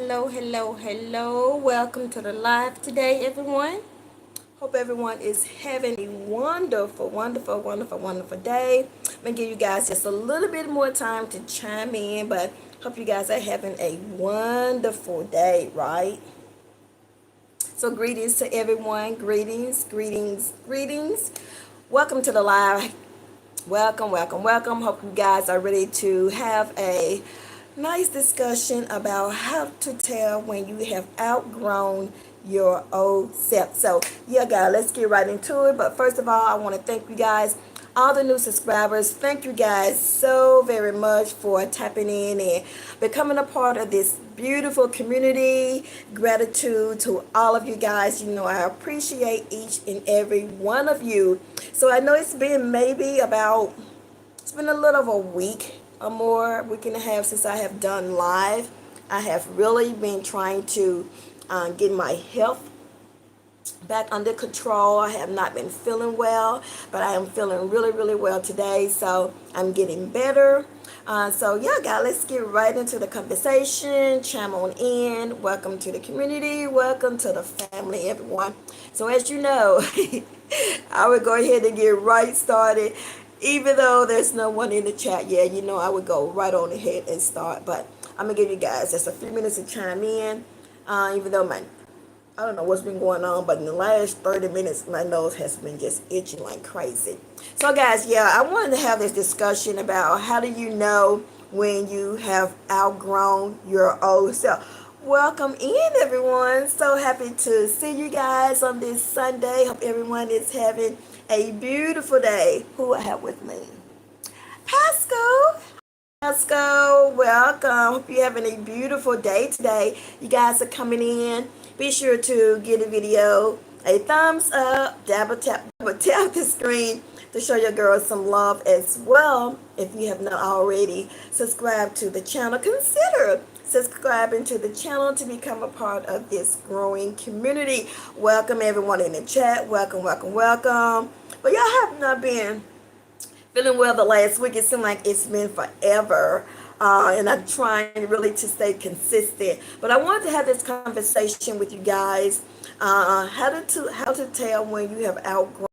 hello. Welcome to the live today, everyone. Hope everyone is having a wonderful day. I'm going to give you guys just a little bit more time to chime in, but hope you guys are having a wonderful day, right? So, greetings to everyone. Greetings. Welcome to the live. Welcome. Hope you guys are ready to have a nice discussion about how to tell when you have outgrown your old self. So, yeah, guys, let's get right into it. But first of all, I want to thank you guys, all the new subscribers. Thank you guys so very much for tapping in and becoming a part of this beautiful community. Gratitude to all of you guys. You know, I appreciate each and every one of you. So I know it's been it's been a little of a week or more, week and a half since I have done live. I have really been trying to get my health back under control. I have not been feeling well, but I am feeling really well today. So I'm getting better. So yeah, guys, let's get right into the conversation. Chime on in. Welcome to the community. Welcome to the family, everyone. So as you know, I would go ahead and get right started. Even though there's no one in the chat yet, you know I would go right on ahead and start. But I'm going to give you guys just a few minutes to chime in. Even though I don't know what's been going on, but in the last 30 minutes, my nose has been just itching like crazy. So guys, yeah, I wanted to have this discussion about how do you know when you have outgrown your old self. Welcome in, everyone. So happy to see you guys on this Sunday. Hope everyone is having a beautiful day. Who I have with me? Pascal. Pascal, welcome. Hope you're having a beautiful day today. You guys are coming in. Be sure to give the video a thumbs up, double tap the screen to show your girls some love as well. If you have not already subscribed to the channel, consider subscribing to the channel to become a part of this growing community. Welcome everyone in the chat. Welcome. But y'all have not been feeling well the last week. It seemed like it's been forever. And I'm trying really to stay consistent. But I wanted to have this conversation with you guys. How to tell when you have outgrown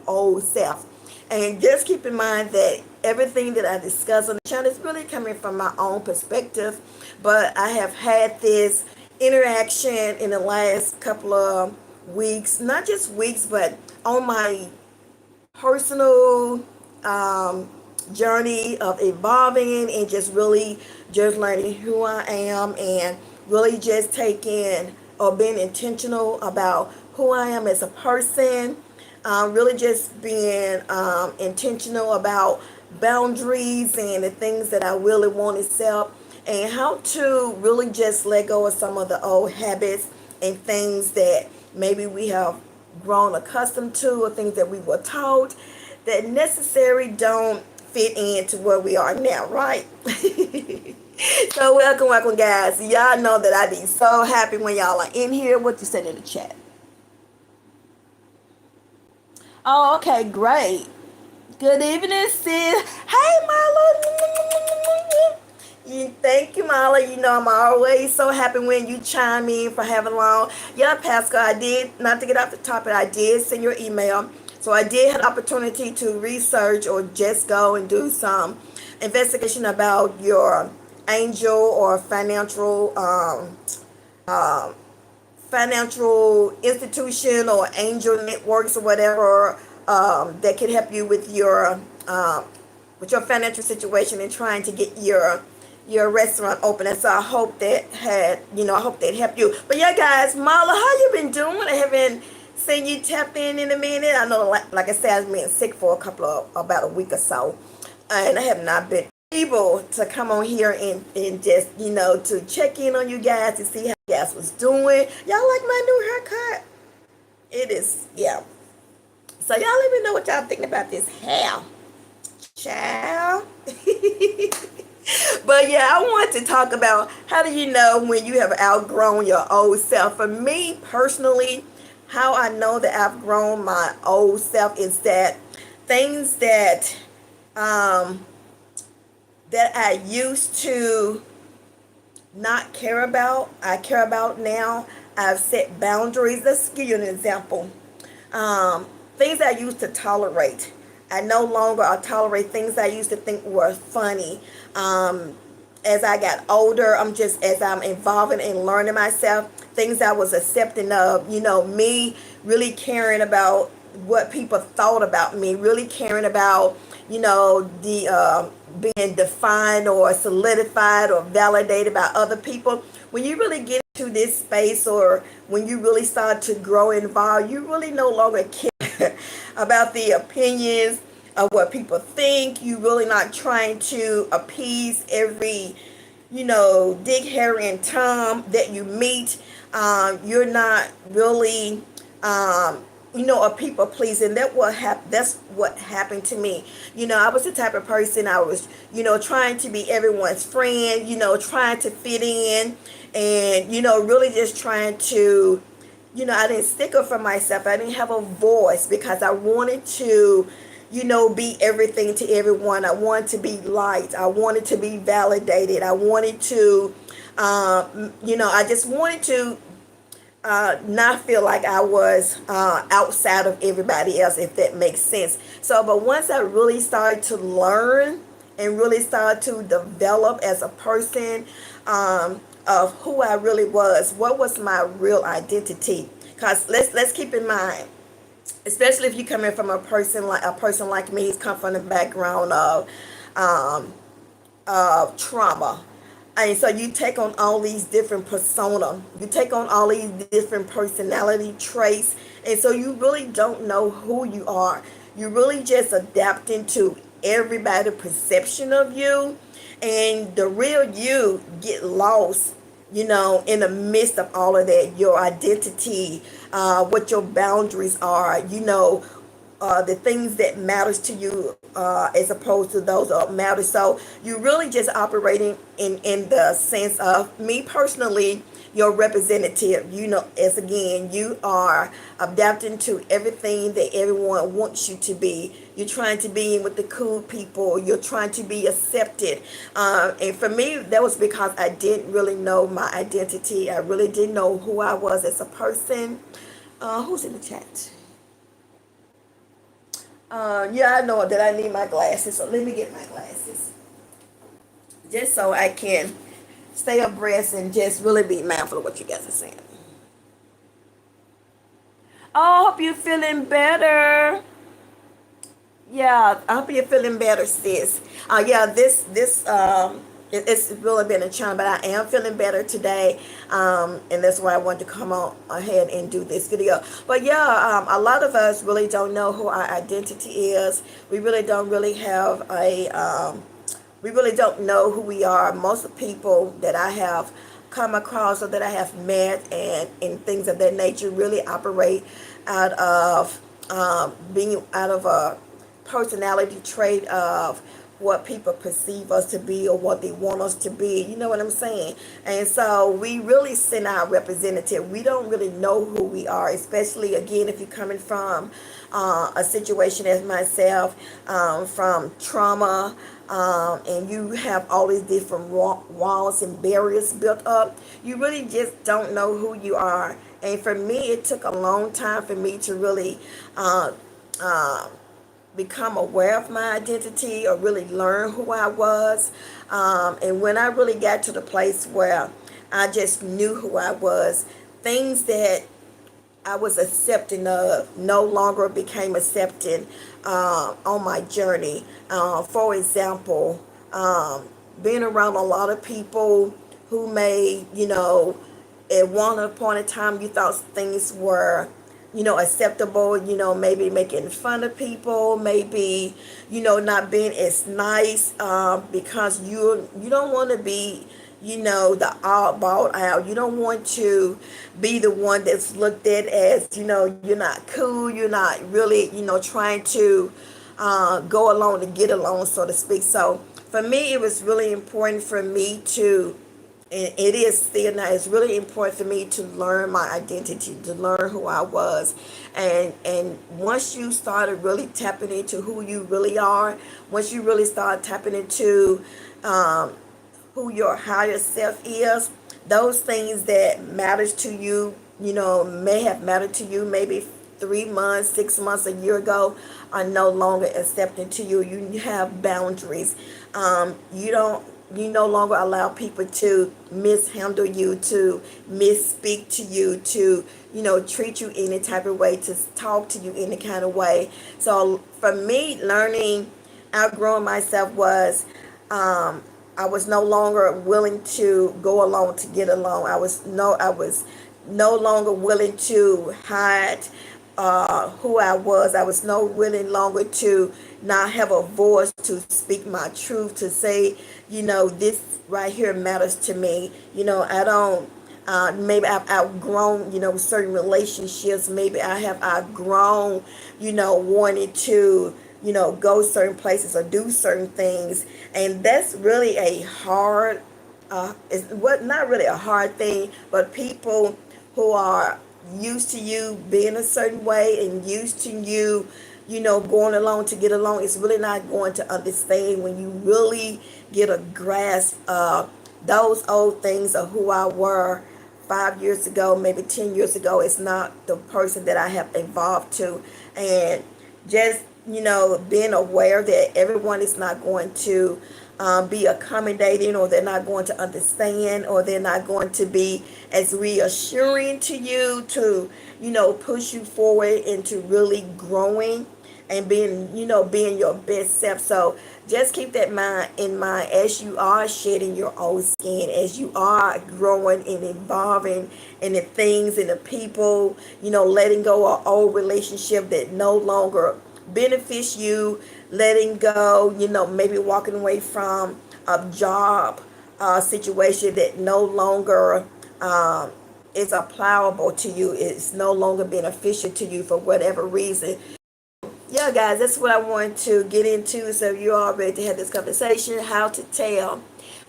old self. And just keep in mind that everything that I discuss on the channel is really coming from my own perspective. But I have had this interaction in the last couple of weeks, not just weeks, but on my personal journey of evolving and just really just learning who I am and really just taking or being intentional about who I am as a person. Really just being intentional about boundaries and the things that I really want to self, and how to really just let go of some of the old habits and things that maybe we have grown accustomed to, or things that we were taught that necessarily don't fit into where we are now, right? So welcome guys. Y'all know that I be so happy when y'all are in here. What you said in the chat? Oh, okay, great. Good evening, sis. Hey, Marla. Thank you, Marla. You know I'm always so happy when you chime in for having long. Yeah, Pascal, I did, not to get off the topic, I did send your email. So I did have the opportunity to research or just go and do some investigation about your angel or financial institution or angel networks or whatever that can help you with your financial situation and trying to get your restaurant open. And so I hope that helped you. But yeah, guys, Marla, how you been doing? I haven't seen you tap in a minute. I know, like I said, I've been sick for about a week or so, and I have not been able to come on here and just, to check in on you guys to see how you guys was doing. Y'all like my new haircut? It is, yeah. So y'all let me know what y'all think about this hair. Child. But yeah, I want to talk about how do you know when you have outgrown your old self. For me personally, how I know that I've grown my old self is that things that that I used to not care about, I care about now. I've set boundaries. Let's give you an example. Um, Things I used to tolerate, I no longer tolerate things I used to think were funny. Um, as I got older, as I'm evolving and learning myself, things I was accepting of, me really caring about what people thought about me, really caring about, the being defined or solidified or validated by other people. When you really get into this space, or when you really start to grow involved, you really no longer care about the opinions of what people think. You really not trying to appease every, Dick, Harry, and Tom that you meet. You're not really, a people pleasing. That's what happened to me. I was the type of person, I was, trying to be everyone's friend. Trying to fit in, and really just trying to, I didn't stick up for myself. I didn't have a voice because I wanted to, be everything to everyone. I wanted to be liked. I wanted to be validated. I wanted to, I just wanted to not feel like I was outside of everybody else, if that makes sense. So, but once I really started to learn and really started to develop as a person, of who I really was, what was my real identity? Because let's keep in mind, especially if you come in from a person like me, who's come from the background um, of trauma. And so you take on all these different persona, you take on all these different personality traits, and so you really don't know who you are. You really just adapting to everybody's perception of you, and the real you get lost, in the midst of all of that. Your identity, what your boundaries are, the things that matters to you, as opposed to those that matter. So you really just operating in the sense of, me personally, your representative. As again, you are adapting to everything that everyone wants you to be. You're trying to be in with the cool people. You're trying to be accepted. And for me, that was because I didn't really know my identity. I really didn't know who I was as a person. Who's in the chat? Yeah, I know that I need my glasses, so let me get my glasses. Just so I can stay abreast and just really be mindful of what you guys are saying. Oh, I hope you're feeling better. Yeah, I hope you're feeling better, sis. Yeah, it's really been a challenge, but I am feeling better today, and that's why I wanted to come on ahead and do this video. But yeah, a lot of us really don't know who our identity is. We really don't really have we really don't know who we are. Most of the people that I have come across or that I have met and things of that nature really operate out of being out of a personality trait of what people perceive us to be or what they want us to be. You know what I'm saying? And so we really send our representative. We don't really know who we are, especially again if you're coming from a situation as myself, from trauma, and you have all these different walls and barriers built up. You really just don't know who you are. And for me, it took a long time for me to really become aware of my identity or really learn who I was. And when I really got to the place where I just knew who I was, things that I was accepting of no longer became accepted on my journey. For example, being around a lot of people who may, at one point in time you thought things were acceptable, maybe making fun of people, maybe, not being as nice, because you don't want to be, the oddball out. You don't want to be the one that's looked at as, you're not cool, you're not really, trying to go along to get along, so to speak. So for me, it was really important for me to, and it is still now, it's really important for me to learn my identity, to learn who I was. And once you started really tapping into who you really are, once you really start tapping into who your higher self is. Those things that matters to you, may have mattered to you maybe 3 months, 6 months, a year ago, are no longer accepting to you. You have boundaries. You don't. You no longer allow people to mishandle you, to misspeak to you, to treat you any type of way, to talk to you any kind of way. So for me, learning, outgrowing myself was, I was no longer willing to go along to get along. I was no longer willing to hide who I was. I was no willing longer to not have a voice, to speak my truth, to say, this right here matters to me. I don't. Maybe I've outgrown, certain relationships. Maybe I have outgrown, wanting to, go certain places or do certain things. And that's really a hard, it's what not really a hard thing, but people who are used to you being a certain way and used to you, going along to get along, it's really not going to understand when you really get a grasp of those old things of who I were 5 years ago, maybe 10 years ago. It's not the person that I have evolved to. And just, being aware that everyone is not going to be accommodating, or they're not going to understand, or they're not going to be as reassuring to you to, push you forward into really growing and being your best self. So just keep that mind in mind as you are shedding your old skin, as you are growing and evolving in the things and the people, letting go of old relationship that no longer benefits you, letting go, maybe walking away from a job situation that no longer is applicable to you. It's no longer beneficial to you for whatever reason. Yeah, guys, that's what I want to get into. So you're all ready to have this conversation. How to tell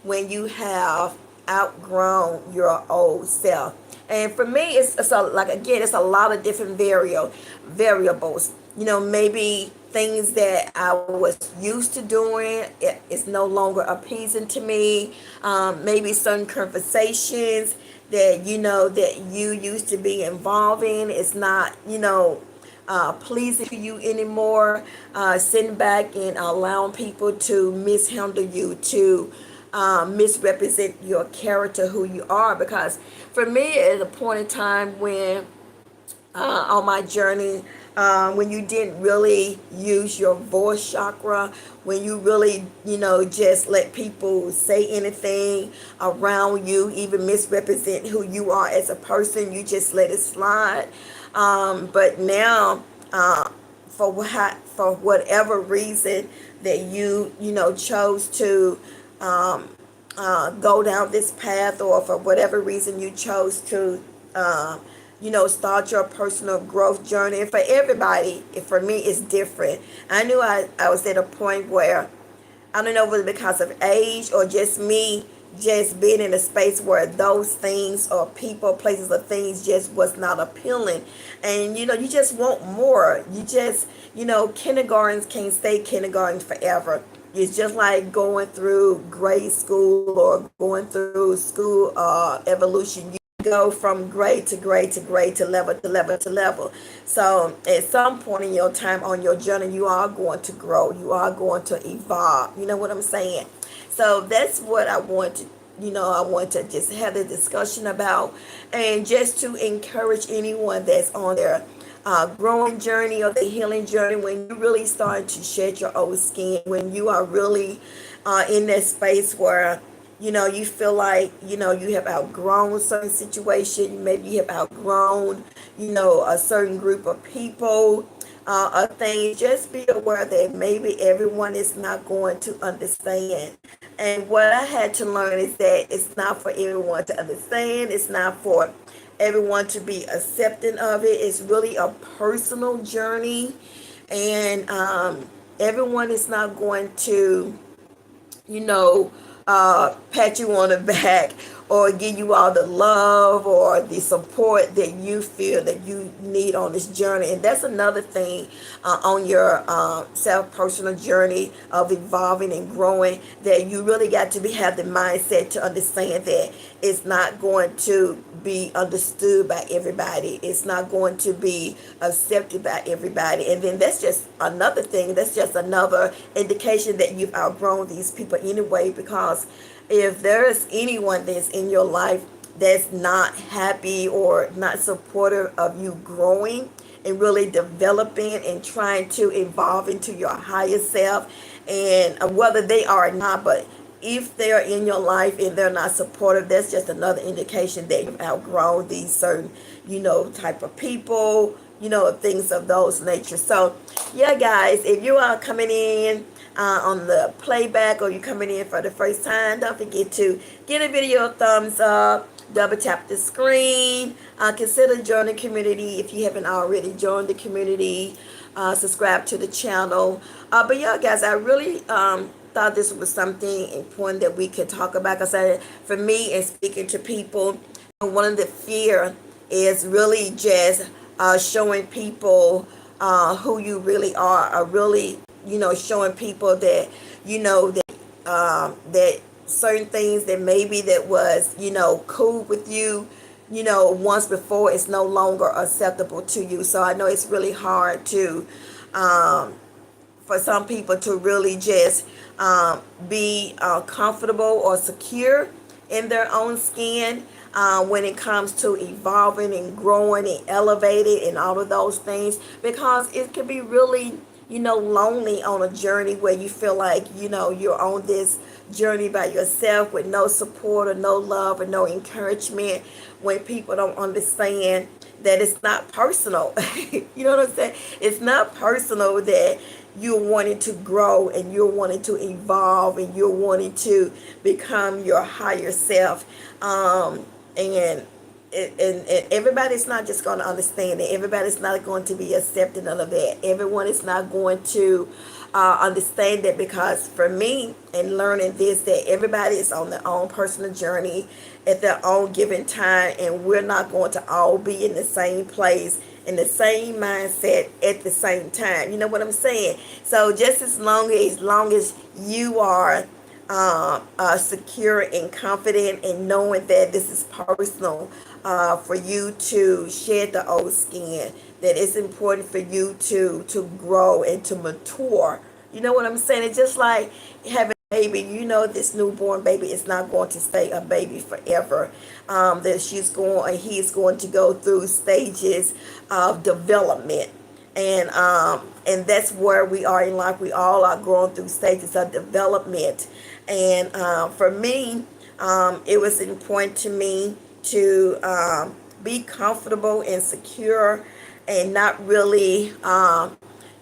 when you have outgrown your old self. And for me, it's a lot of different variables. Maybe things that I was used to doing, it's no longer appeasing to me. Maybe certain conversations that that you used to be involved in, it's not pleasing to you anymore. Sitting back and allowing people to mishandle you, to misrepresent your character, who you are. Because for me, at a point in time when on my journey, when you didn't really use your voice chakra, when you really, just let people say anything around you, even misrepresent who you are as a person, you just let it slide. But now, for whatever reason that chose to go down this path, or for whatever reason you chose to start your personal growth journey. And for everybody, for me, it's different. I knew I was at a point where, I don't know whether because of age or just me just being in a space where those things or people, places, or things just was not appealing. And you just want more. You just, kindergartens can't stay kindergarten forever. It's just like going through grade school or going through school evolution. You go from grade to grade to grade, to level to level to level. So at some point in your time on your journey, you are going to grow. You are going to evolve. You know what I'm saying? So that's what I want to, I want to just have the discussion about, and just to encourage anyone that's on their growing journey or the healing journey. When you really start to shed your old skin, when you are really in that space where you feel like you have outgrown certain situation, maybe you have outgrown a certain group of people, things, just be aware that maybe everyone is not going to understand. And what I had to learn is that it's not for everyone to understand. It's not for everyone to be accepting of it. It's really a personal journey. And everyone is not going to, pat you on the back or give you all the love or the support that you feel that you need on this journey. And that's another thing on your self-personal journey of evolving and growing, that you really got to have the mindset to understand that it's not going to be understood by everybody. It's not going to be accepted by everybody. And then that's just another thing. That's just another indication that you've outgrown these people anyway, because if there is anyone that's in your life that's not happy or not supportive of you growing and really developing and trying to evolve into your higher self, and whether they are or not, but if they're in your life and they're not supportive, that's just another indication that you've outgrown these certain, type of people, things of those nature. So, yeah, guys, if you are coming in on the playback or you're coming in for the first time, don't forget to give the video a thumbs up, double tap the screen, consider joining the community if you haven't already joined the community, subscribe to the channel. But yeah, guys, I really thought this was something important that we could talk about, because for me and speaking to people, one of the fear is really just showing people who you really are really, showing people that, that certain things that maybe that was, cool with you, once before, is no longer acceptable to you. So I know it's really hard to, for some people to really just be comfortable or secure in their own skin when it comes to evolving and growing and elevating and all of those things, because it can be really, lonely on a journey where you feel like, you're on this journey by yourself with no support or no love or no encouragement, when people don't understand that it's not personal. You know what I'm saying? It's not personal that you're wanting to grow and you're wanting to evolve and you're wanting to become your higher self. And everybody's not just going to understand it. Everybody's not going to be accepting of that. Everyone is not going to understand that, because for me, and learning this, that everybody is on their own personal journey at their own given time, and we're not going to all be in the same place, in the same mindset at the same time. You know what I'm saying? So just as long as you are secure and confident and knowing that this is personal, for you to shed the old skin, that it's important for you to grow and to mature. You know what I'm saying? It's just like having a baby. This newborn baby is not going to stay a baby forever. That he's going to go through stages of development. And that's where we are in life. We all are going through stages of development. And for me, it was important to me to be comfortable and secure, and not really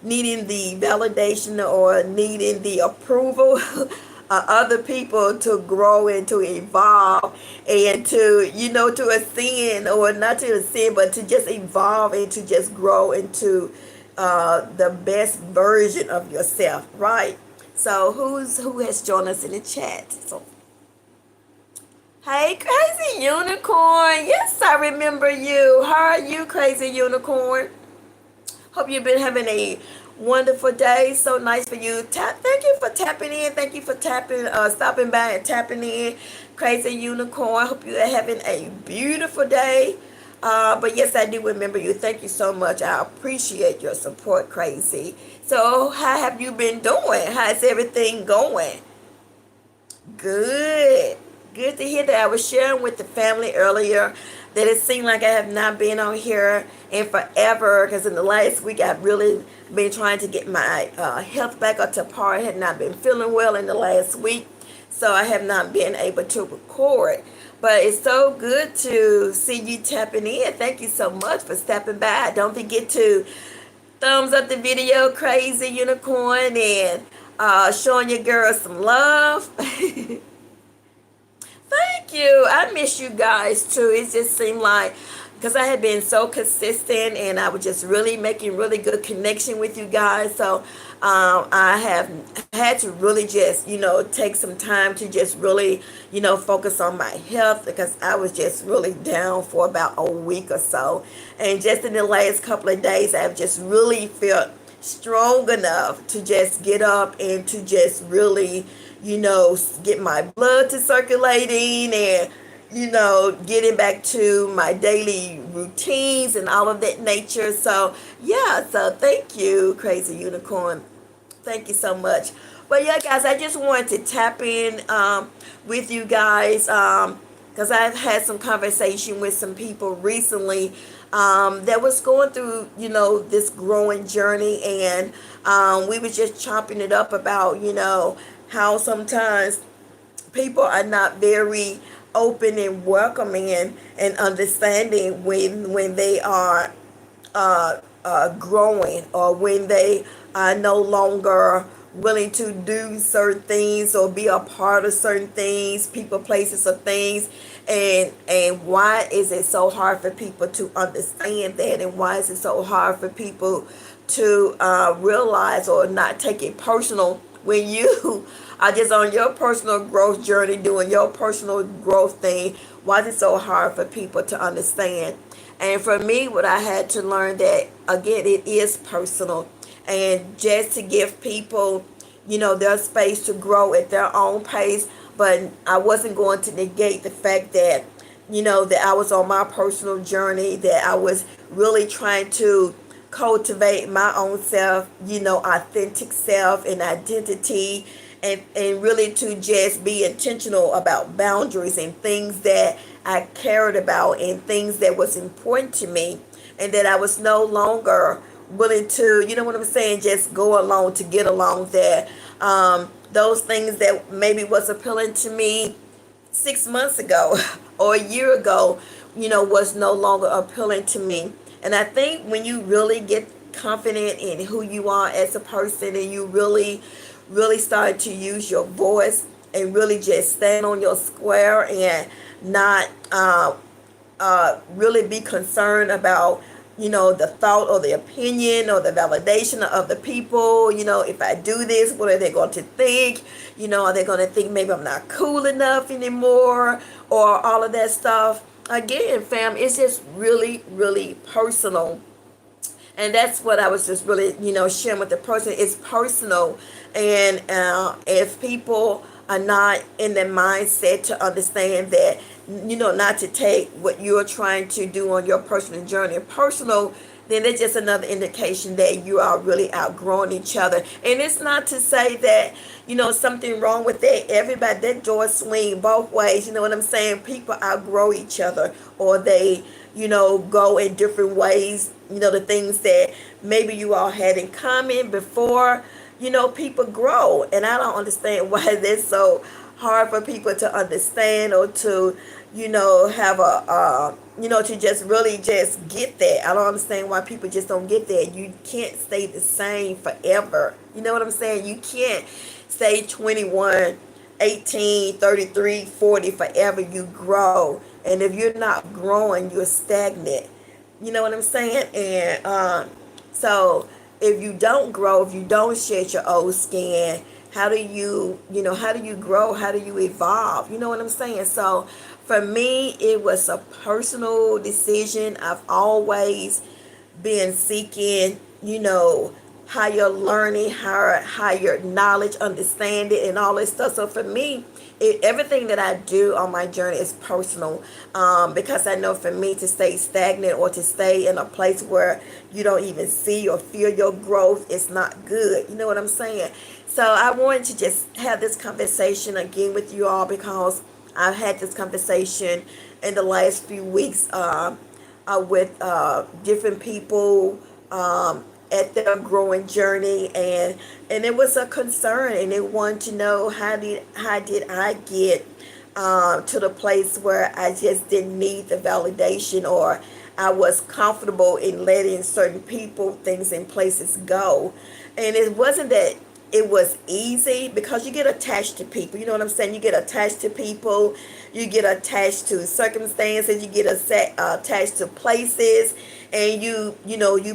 needing the validation or needing the approval of other people to grow and to evolve and to, to ascend, or not to ascend, but to just evolve and to just grow into the best version of yourself, right? So who has joined us in the chat? So, hey, Crazy Unicorn. Yes, I remember you. How are you, Crazy Unicorn? Hope you've been having a wonderful day. So nice for you. Thank you for tapping in. Thank you for stopping by and tapping in, Crazy Unicorn. Hope you're having a beautiful day. But yes, I do remember you. Thank you so much. I appreciate your support, Crazy. So how have you been doing? How's everything going? Good. Good to hear that. I was sharing with the family earlier that it seemed like I have not been on here in forever, because in the last week I've really been trying to get my health back up to par. I had not been feeling well in the last week, so I have not been able to record. But it's so good to see you tapping in. Thank you so much for stepping by. Don't forget to thumbs up the video, Crazy Unicorn, and showing your girl some love. Thank you. I miss you guys too. It just seemed like, because I had been so consistent and I was just really making really good connection with you guys. So I have had to really just, take some time to just really, focus on my health because I was just really down for about a week or so. And just in the last couple of days, I've just really felt strong enough to just get up and to just really, get my blood to circulating and getting back to my daily routines and all of that nature. So, yeah, so thank you, Crazy Unicorn. Thank you so much. But yeah, guys, I just wanted to tap in with you guys because I've had some conversation with some people recently that was going through, this growing journey. And we were just chopping it up about, how sometimes people are not very open and welcoming and understanding when they are growing, or when they are no longer willing to do certain things or be a part of certain things, people, places, or things. And why is it so hard for people to understand that, and why is it so hard for people to realize or not take it personal when you are just on your personal growth journey, doing your personal growth thing? Why is it so hard for people to understand? And for me, what I had to learn that, again, it is personal. And just to give people, their space to grow at their own pace. But I wasn't going to negate the fact that, that I was on my personal journey, that I was really trying to cultivate my own self, authentic self and identity, and really to just be intentional about boundaries and things that I cared about and things that was important to me, and that I was no longer willing to, what I'm saying, just go along to get along. That those things that maybe was appealing to me 6 months ago or a year ago, was no longer appealing to me. And I think when you really get confident in who you are as a person, and you really, really start to use your voice and really just stand on your square and not really be concerned about, the thought or the opinion or the validation of the people. If I do this, what are they going to think? Are they going to think maybe I'm not cool enough anymore, or all of that stuff? Again, fam, it's just really, really personal. And that's what I was just really, sharing with the person. It's personal. And if people are not in the mindset to understand that, not to take what you're trying to do on your personal journey personal, then it's just another indication that you are really outgrowing each other. And it's not to say that, something wrong with that. Everybody, that door swing both ways. You know what I'm saying? People outgrow each other, or they, go in different ways. The things that maybe you all had in common before, people grow. And I don't understand why that's so hard for people to understand, or to, have to just really just get that. I don't understand why people just don't get that. You can't stay the same forever. You know what I'm saying? You can't stay 21, 18, 33, 40 forever. You grow. And if you're not growing, you're stagnant. You know what I'm saying? And so if you don't grow, if you don't shed your old skin, how do you, how do you grow? How do you evolve? You know what I'm saying? So for me, it was a personal decision. I've always been seeking, higher learning, higher knowledge, understanding, and all this stuff. So for me, everything that I do on my journey is personal, because I know for me to stay stagnant or to stay in a place where you don't even see or feel your growth is not good. You know what I'm saying? So I wanted to just have this conversation again with you all, because I've had this conversation in the last few weeks with different people at their growing journey, and it was a concern, and they wanted to know how did I get to the place where I just didn't need the validation, or I was comfortable in letting certain people, things, and places go. And it wasn't that it was easy because you get attached to people. You know what I'm saying? You get attached to people, you get attached to circumstances, you get attached to places, and you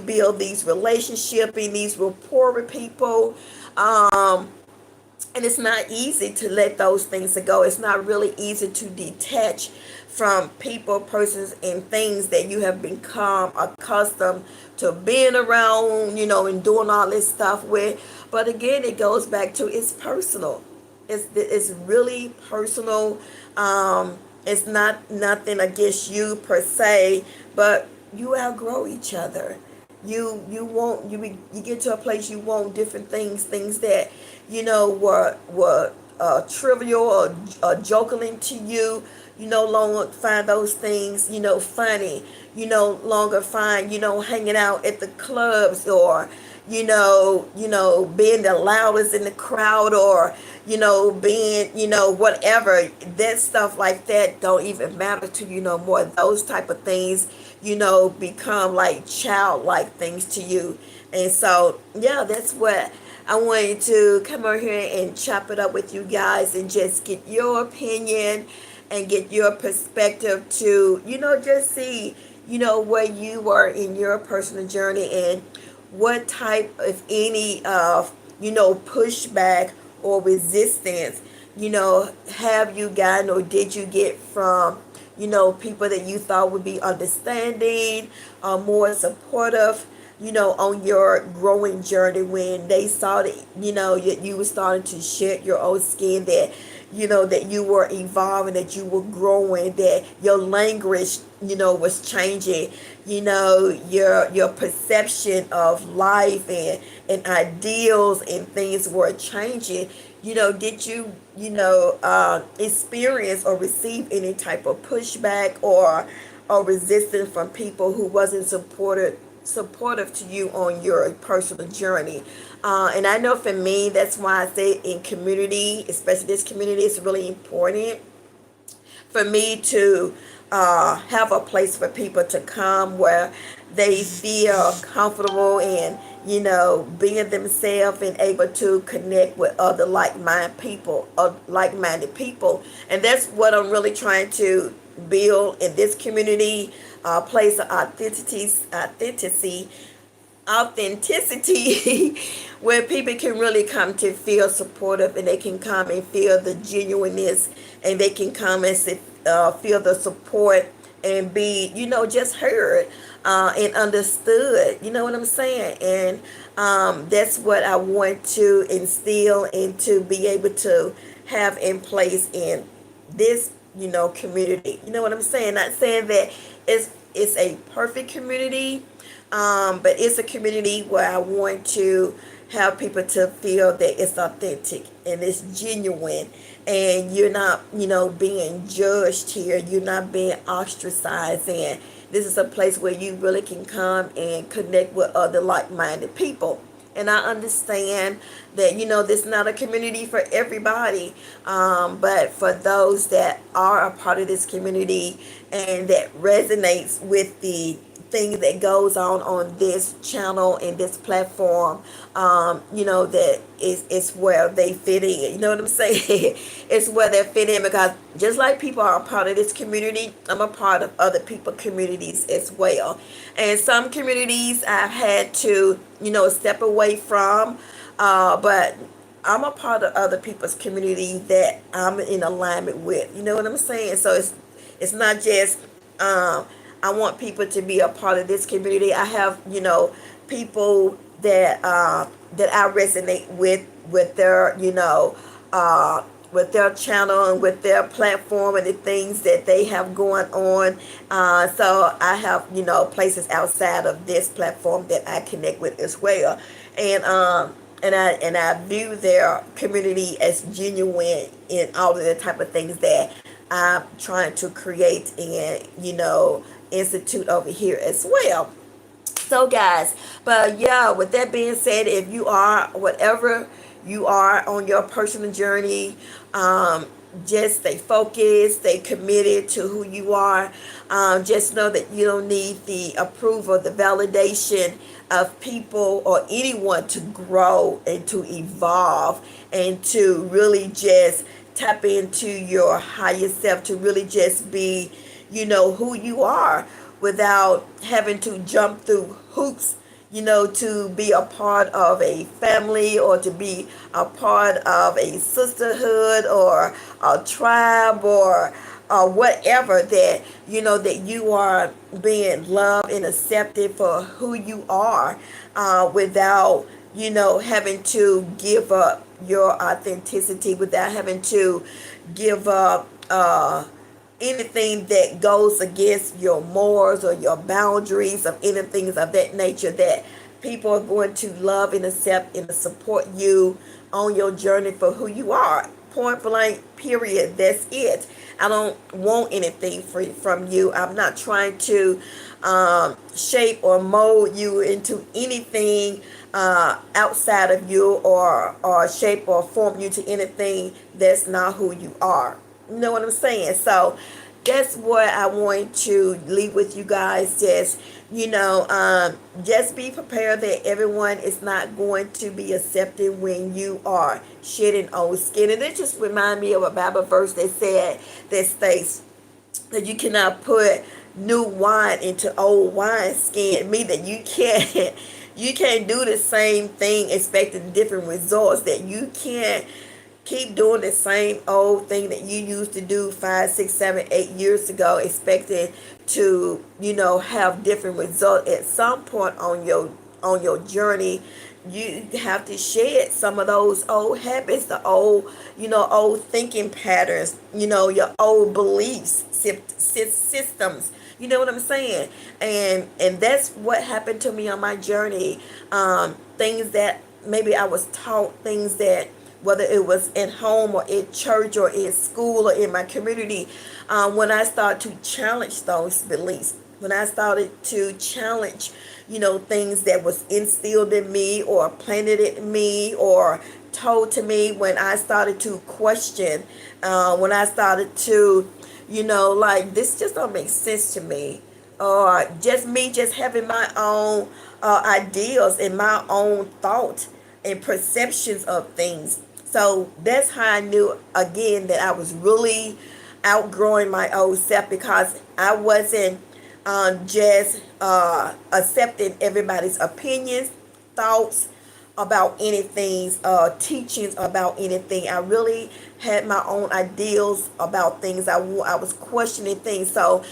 build these relationships and these rapport with people. And it's not easy to let those things go. It's not really easy to detach from people, persons, and things that you have become accustomed to being around, and doing all this stuff with. But again, it goes back to it's personal. It's really personal. It's not nothing against you per se, but you outgrow each other. You get to a place you want different things that were trivial or joking to you. You no longer find those things funny. You no longer find hanging out at the clubs, or being the loudest in the crowd, or being whatever. That stuff like that don't even matter to you no more. Those type of things become like childlike things to you. And so, yeah, that's what I wanted to come over here and chop it up with you guys and just get your opinion and get your perspective to, just see, where you were in your personal journey and what type, if any, of, pushback or resistance, have you gotten or did you get from, people that you thought would be understanding, more supportive, on your growing journey when they saw that, you were starting to shed your old skin, that, that you were evolving, that you were growing, that your language, was changing, your perception of life and ideals and things were changing. Did you, experience or receive any type of pushback or resistance from people who wasn't supportive to you on your personal journey? And I know for me, that's why I say in community, especially this community, it's really important for me to have a place for people to come where they feel comfortable and being themselves and able to connect with other like-minded people. And that's what I'm really trying to build in this community, place of authenticity where people can really come to feel supportive, and they can come and feel the genuineness, and they can come and feel the support and be just heard and understood. You know what I'm saying? And that's what I want to instill and to be able to have in place in this community. You know what I'm saying? Not saying that it's a perfect community, but it's a community where I want to have people to feel that it's authentic and it's genuine, and you're not, being judged here. You're not being ostracized, and this is a place where you really can come and connect with other like-minded people. And I understand that, this is not a community for everybody, but for those that are a part of this community and that resonates with the thing that goes on this channel and this platform, that is where they fit in. You know what I'm saying? It's where they fit in, because just like people are a part of this community, I'm a part of other people's communities as well. And some communities I've had to, step away from, but I'm a part of other people's community that I'm in alignment with. You know what I'm saying? So it's not just I want people to be a part of this community. I have, people that that I resonate with their, with their channel and with their platform and the things that they have going on. So I have, places outside of this platform that I connect with as well. And I view their community as genuine in all of the type of things that I'm trying to create and, institute over here as well. So guys, but yeah, with that being said, if you are whatever you are on your personal journey, just stay focused, stay committed to who you are. Just know that you don't need the approval, the validation of people or anyone to grow and to evolve and to really just tap into your higher self, to really just be, who you are without having to jump through hoops, to be a part of a family or to be a part of a sisterhood or a tribe or whatever, that that you are being loved and accepted for who you are, without having to give up your authenticity, without having to give up anything that goes against your morals or your boundaries of anything of that nature, that people are going to love and accept and support you on your journey for who you are. Point blank, period. That's it. I don't want anything from you. I'm not trying to shape or mold you into anything outside of you, or shape or form you to anything that's not who you are. You know what I'm saying? So that's what I want to leave with you guys. Just be prepared that everyone is not going to be accepted when you are shedding old skin. And it just remind me of a Bible verse that states that you cannot put new wine into old wine skin. Mean that you can't do the same thing expecting different results. That you can't keep doing the same old thing that you used to do 5, 6, 7, 8 years ago, expecting to have different results. At some point on your journey, you have to shed some of those old habits, the old thinking patterns, your old beliefs, systems. You know what I'm saying? And that's what happened to me on my journey. Things that maybe I was taught, things that, whether it was at home or in church or in school or in my community, when I started to challenge those beliefs, when I started to challenge, things that was instilled in me or planted in me or told to me, when I started to question, when I started to, like, this just don't make sense to me, or just me just having my own ideals and my own thought and perceptions of things. So that's how I knew again that I was really outgrowing my old self, because I wasn't just accepting everybody's opinions, thoughts about anything, teachings about anything. I really had my own ideals about things. I was questioning things. So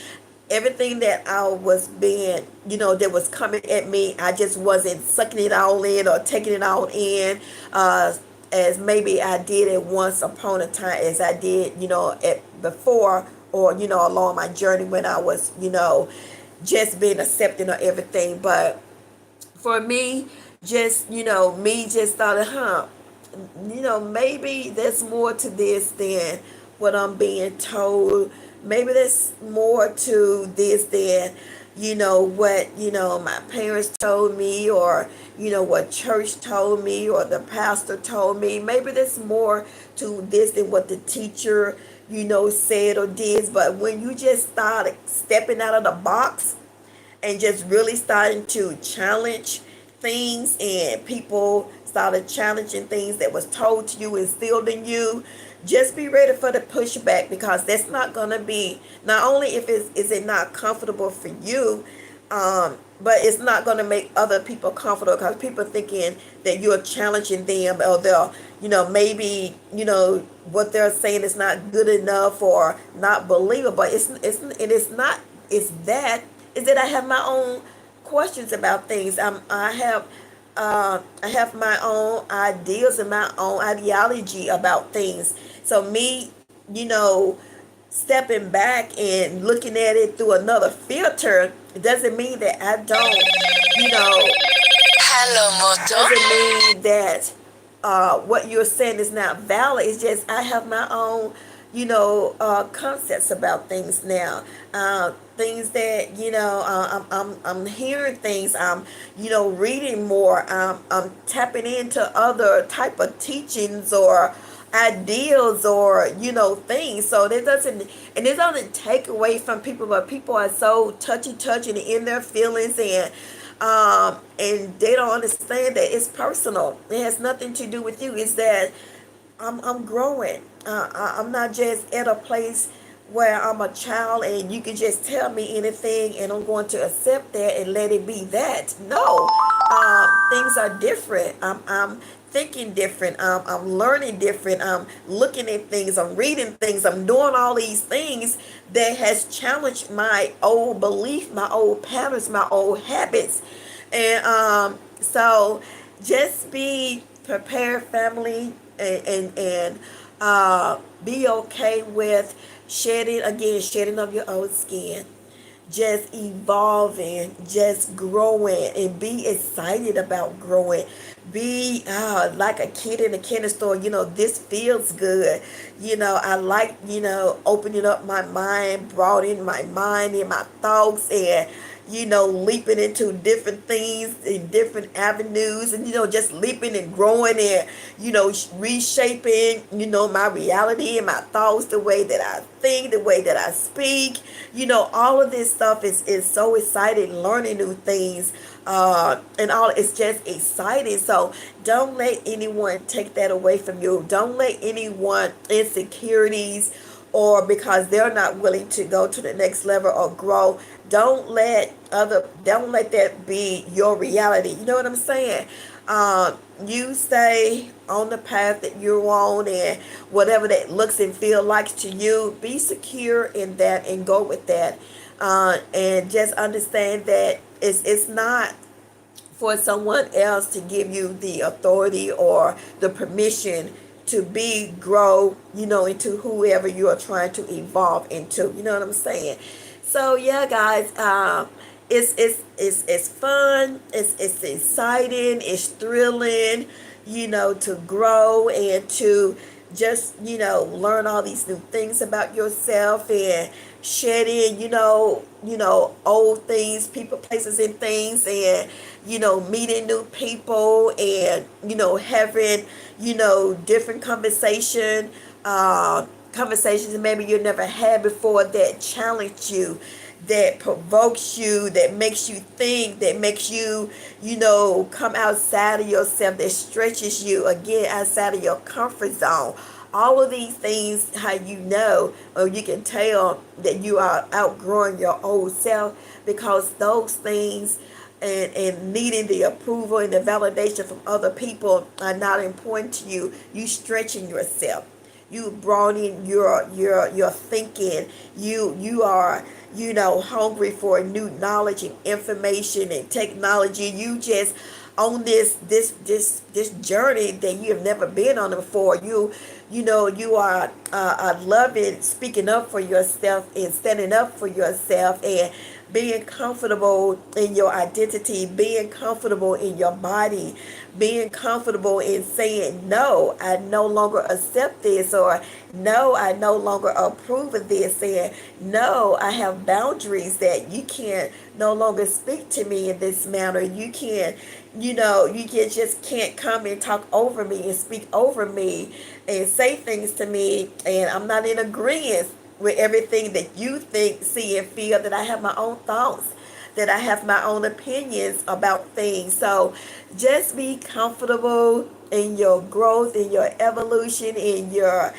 everything that I was being, that was coming at me, I just wasn't sucking it all in or taking it all in, as maybe I did at once upon a time, as I did, before, or, along my journey when I was, just being accepting of everything. But for me, me just started, maybe there's more to this than what I'm being told. Maybe there's more to this than, what, my parents told me, or, what church told me, or the pastor told me. Maybe there's more to this than what the teacher, said or did. But when you just started stepping out of the box and just really starting to challenge things, and people started challenging things that was told to you, instilled in you, just be ready for the pushback, because that's not going to be, not only if is it not comfortable for you, but it's not going to make other people comfortable, because people thinking that you're challenging them, or they'll, maybe, what they're saying is not good enough or not believable. It's not, is that I have my own questions about things. I have my own ideas and my own ideology about things. So me, stepping back and looking at it through another filter, it doesn't mean that I don't, Hello, Moto. doesn't mean that what you're saying is not valid. It's just I have my own, concepts about things now. Things that I'm hearing things. I'm reading more. I'm tapping into other type of teachings, or ideals or things. So that doesn't, and it doesn't take away from people, but people are so touchy and in their feelings, and they don't understand that it's personal. It has nothing to do with you. It's that I'm growing. I'm not just at a place where I'm a child and you can just tell me anything and I'm going to accept that and let it be that. No, things are different. I'm thinking different. I'm learning different. I'm looking at things. I'm reading things. I'm doing all these things that has challenged my old belief, my old patterns, my old habits. And so just be prepared, family, and be okay with shedding of your old skin, just evolving, just growing, and be excited about growing. Be like a kid in a candy store. This feels good. I like, opening up my mind, broadening my mind and my thoughts, and leaping into different things in different avenues, and just leaping and growing and reshaping my reality and my thoughts, the way that I think, the way that I speak. All of this stuff is so exciting, learning new things, and all. It's just exciting. So don't let anyone take that away from you. Don't let anyone insecurities, or because they're not willing to go to the next level or grow, don't let that be your reality. You know what I'm saying? You stay on the path that you're on, and whatever that looks and feel like to you, be secure in that and go with that. And just understand that it's not for someone else to give you the authority or the permission to grow, into whoever you are trying to evolve into. You know what I'm saying? So yeah, guys, it's fun. It's exciting. It's thrilling, to grow and to just learn all these new things about yourself, and shedding old things, people, places, and things, and meeting new people, and having different conversations maybe you never had before, that challenge you, that provokes you, that makes you think, that makes you come outside of yourself, that stretches you again outside of your comfort zone. All of these things, how or you can tell that you are outgrowing your old self, because those things, and needing the approval and the validation from other people, are not important to you. You stretching yourself, you broadening your thinking. You are hungry for new knowledge and information and technology. You just on this journey that you have never been on before. You are loving, speaking up for yourself and standing up for yourself, and being comfortable in your identity, being comfortable in your body, being comfortable in saying, no, I no longer accept this, or no, I no longer approve of this, and no, I have boundaries, that you can't no longer speak to me in this manner. You can't, just can't come and talk over me and speak over me and say things to me, and I'm not in agreement with everything that you think, see, and feel. That I have my own thoughts, that I have my own opinions about things. So just be comfortable in your growth, in your evolution, in your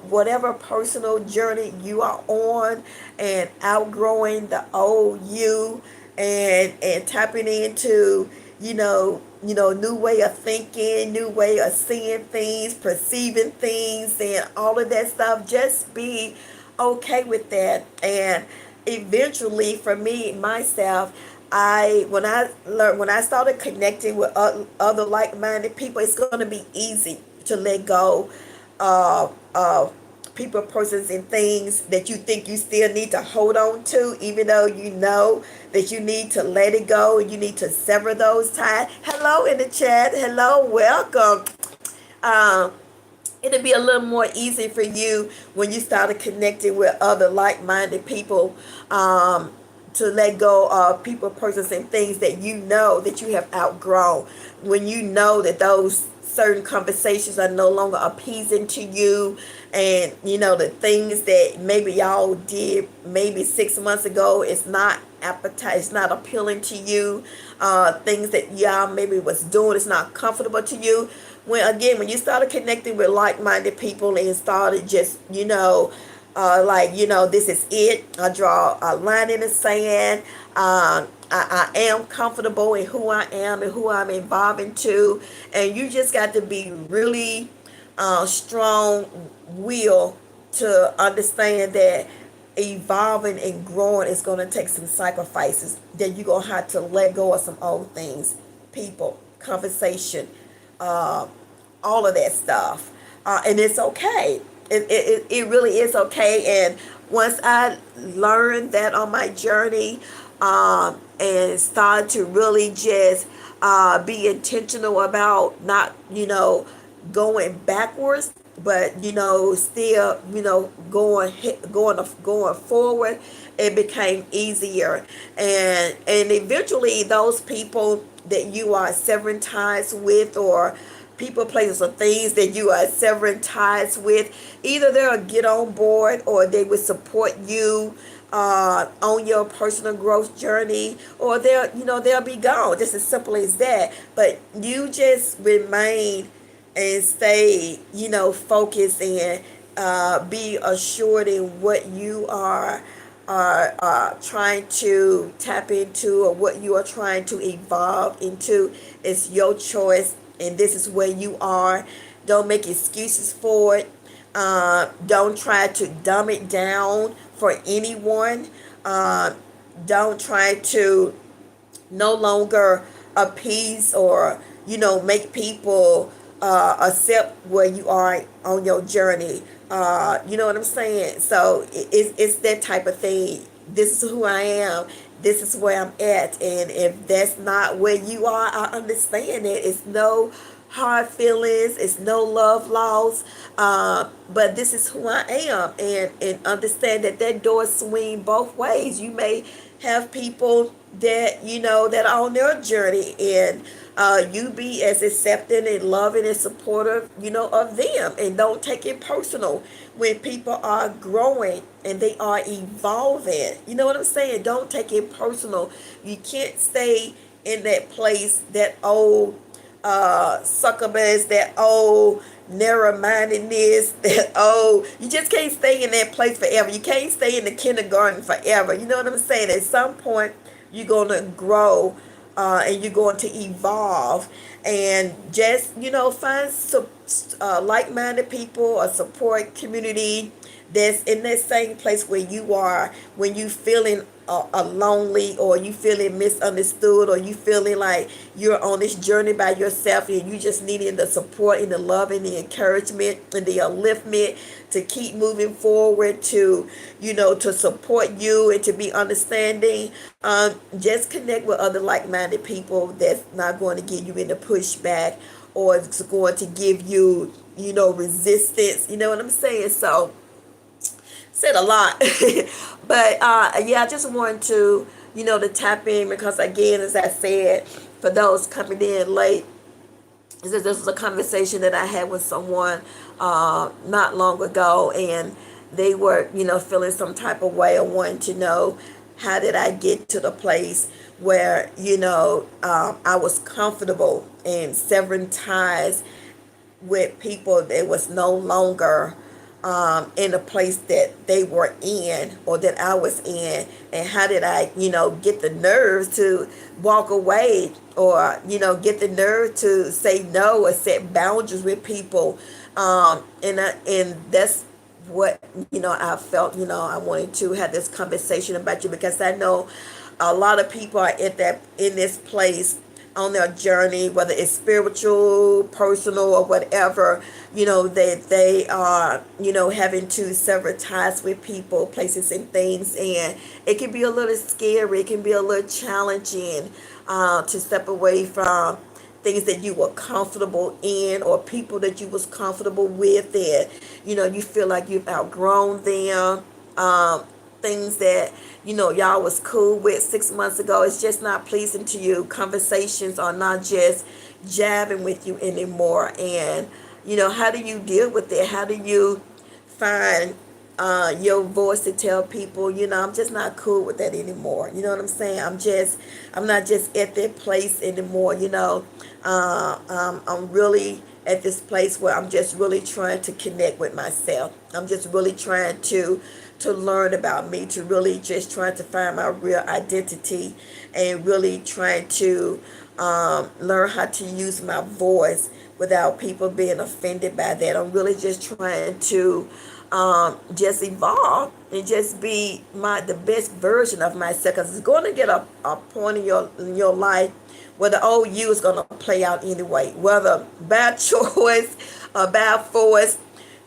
whatever personal journey you are on, and outgrowing the old you, and tapping into new way of thinking, new way of seeing things, perceiving things, and all of that stuff. Just be okay with that. And eventually, for me myself, when I started connecting with other like-minded people, it's going to be easy to let go of people, persons, and things that you think you still need to hold on to, even though you know that you need to let it go, and you need to sever those ties. Hello in the chat. Hello, welcome. Um, It'll be a little more easy for you when you started connecting with other like-minded people, to let go of people, persons, and things that you know that you have outgrown. When you know that those certain conversations are no longer appeasing to you, and you know the things that maybe y'all did maybe 6 months ago, it's not appetite, it's not appealing to you. Things that y'all maybe was doing is not comfortable to you. When you started connecting with like-minded people and started just, this is it. I draw a line in the sand. I am comfortable in who I am and who I'm evolving to. And you just got to be really strong will to understand that evolving and growing is going to take some sacrifices, that you're going to have to let go of some old things, people, conversation, uh, all of that stuff. And it's okay. It really is okay. And once I learned that on my journey, and started to really just be intentional about not, going backwards, but still, going forward, it became easier. And eventually those people that you are severing ties with, or people, places, or things that you are severing ties with, either they'll get on board or they will support you on your personal growth journey, or they'll be gone. Just as simple as that. But you just remain and stay, focused, and be assured in what you are trying to tap into, or what you are trying to evolve into. It's your choice, and this is where you are. Don't make excuses for it. Don't try to dumb it down for anyone. Don't try to no longer appease, or make people accept where you are on your journey. You know what I'm saying? So it's that type of thing. This is who I am. This is where I'm at. And if that's not where you are, I understand it. It's no hard feelings. It's no love lost. But this is who I am. And understand that door swing both ways. You may have people that, that are on their journey, and you be as accepting and loving and supportive, of them. And don't take it personal when people are growing and they are evolving. You know what I'm saying? Don't take it personal. You can't stay in that place, that old succubus, that old narrow-mindedness, that old, you just can't stay in that place forever. You can't stay in the kindergarten forever. You know what I'm saying? At some point you're going to grow, and you're going to evolve, and just find some like-minded people, a support community that's in that same place where you are, when you feeling lonely, or you feeling misunderstood, or you feeling like you're on this journey by yourself, and you just needing the support and the love and the encouragement and the upliftment to keep moving forward, to to support you and to be understanding. Just connect with other like-minded people that's not going to get you into pushback, or it's going to give you resistance. You know what I'm saying? So said a lot. But yeah, I just wanted to to tap in, because again, as I said, for those coming in late, this was a conversation that I had with someone not long ago, and they were feeling some type of way, or wanting to know, how did I get to the place where I was comfortable in severing ties with people that was no longer in the place that they were in, or that I was in, and how did I, get the nerve to walk away, or get the nerve to say no, or set boundaries with people, and that's what I felt. I wanted to have this conversation about you, because I know a lot of people are in this place on their journey, whether it's spiritual, personal, or whatever, that they are, having to sever ties with people, places, and things. And it can be a little scary. It can be a little challenging to step away from things that you were comfortable in, or people that you was comfortable with, and you feel like you've outgrown them. things that y'all was cool with 6 months ago, it's just not pleasing to you. Conversations are not just jabbing with you anymore. And how do you deal with it? How do you find your voice to tell people, I'm just not cool with that anymore? You know what I'm saying? I'm not just at that place anymore. I'm really at this place where I'm just really trying to connect with myself. I'm just really trying to learn about me, to really just trying to find my real identity, and really trying to learn how to use my voice without people being offended by that. I'm really just trying to just evolve and just be the best version of myself, because it's going to get a point in your life where the old you is going to play out anyway, whether bad choice or bad force,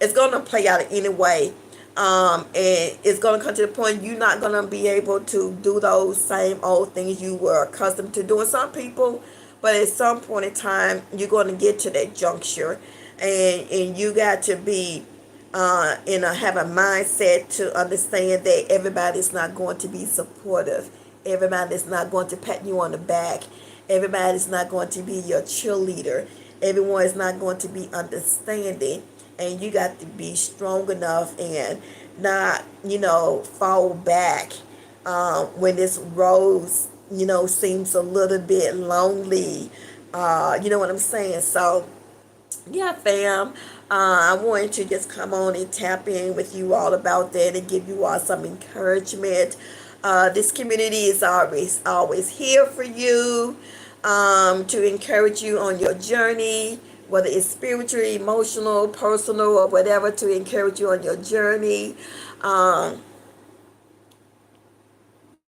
it's going to play out anyway. And it's going to come to the point you're not going to be able to do those same old things you were accustomed to doing. Some people, but at some point in time, you're going to get to that juncture, and you got to be have a mindset to understand that everybody's not going to be supportive. Everybody's not going to pat you on the back. Everybody's not going to be your cheerleader. Everyone is not going to be understanding. And you got to be strong enough and not, fall back when this road, seems a little bit lonely. You know what I'm saying? So, yeah, fam. I wanted to just come on and tap in with you all about that and give you all some encouragement. This community is always here for you, to encourage you on your journey, whether it's spiritual, emotional, personal, or whatever, to encourage you on your journey.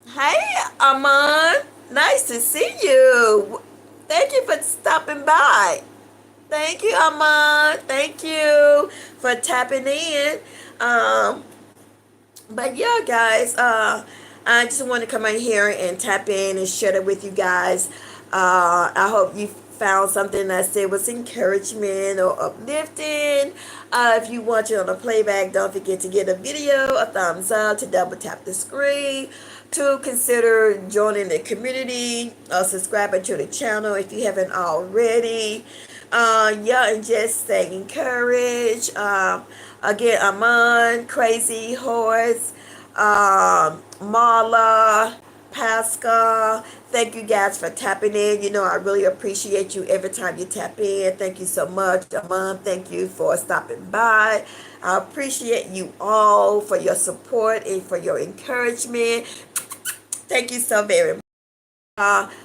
Hey, Amon, nice to see you. Thank you for stopping by. Thank you, Amon. Thank you for tapping in. But yeah, guys, I just want to come in here and tap in and share it with you guys. I hope you found something I said was encouragement or uplifting. If you watch it on a playback, don't forget to give a video a thumbs up, to double tap the screen, to consider joining the community, or subscribing to the channel if you haven't already. Yeah, and just stay encouraged. Again, Amon, Crazy Horse, Marla, Pascal, thank you guys for tapping in. I really appreciate you every time you tap in. Thank you so much. Amon, thank you for stopping by. I appreciate you all for your support and for your encouragement. Thank you so very much.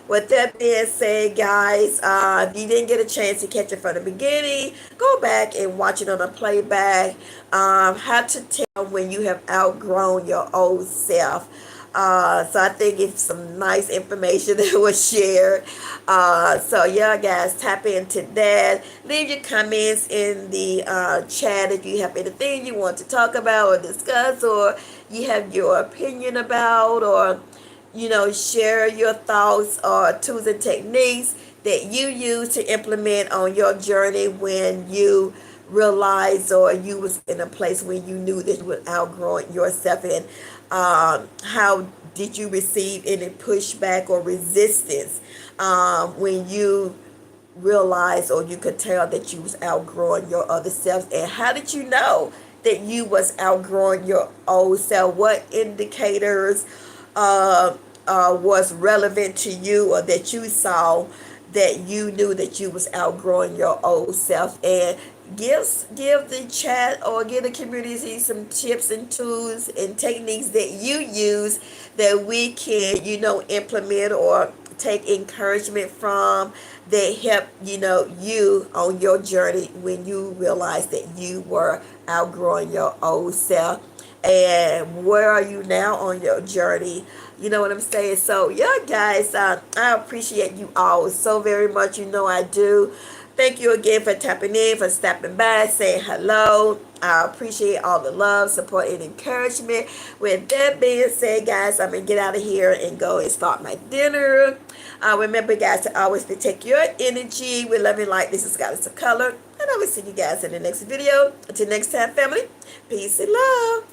With that being said, guys, if you didn't get a chance to catch it from the beginning, go back and watch it on a playback. How to tell when you have outgrown your old self. So I think it's some nice information that was shared. So yeah, guys, tap into that. Leave your comments in the chat if you have anything you want to talk about or discuss, or you have your opinion about, or share your thoughts or tools and techniques that you use to implement on your journey when you realized, or you was in a place when you knew that you were outgrowing yourself. And how did you receive any pushback or resistance when you realized, or you could tell that you was outgrowing your other self? And how did you know that you was outgrowing your old self? What indicators was relevant to you, or that you saw that you knew that you was outgrowing your old self? And give the chat or give the community some tips and tools and techniques that you use that we can implement or take encouragement from, that help you on your journey when you realize that you were outgrowing your old self. And where are you now on your journey? You know what I'm saying? So yeah, guys, I appreciate you all so very much. I do. Thank you again for tapping in, for stopping by, saying hello. I appreciate all the love, support, and encouragement. With that being said, guys, I'm going to get out of here and go and start my dinner. Remember, guys, to always protect your energy with love and light. This is Goddess of Color. And I will see you guys in the next video. Until next time, family, peace and love.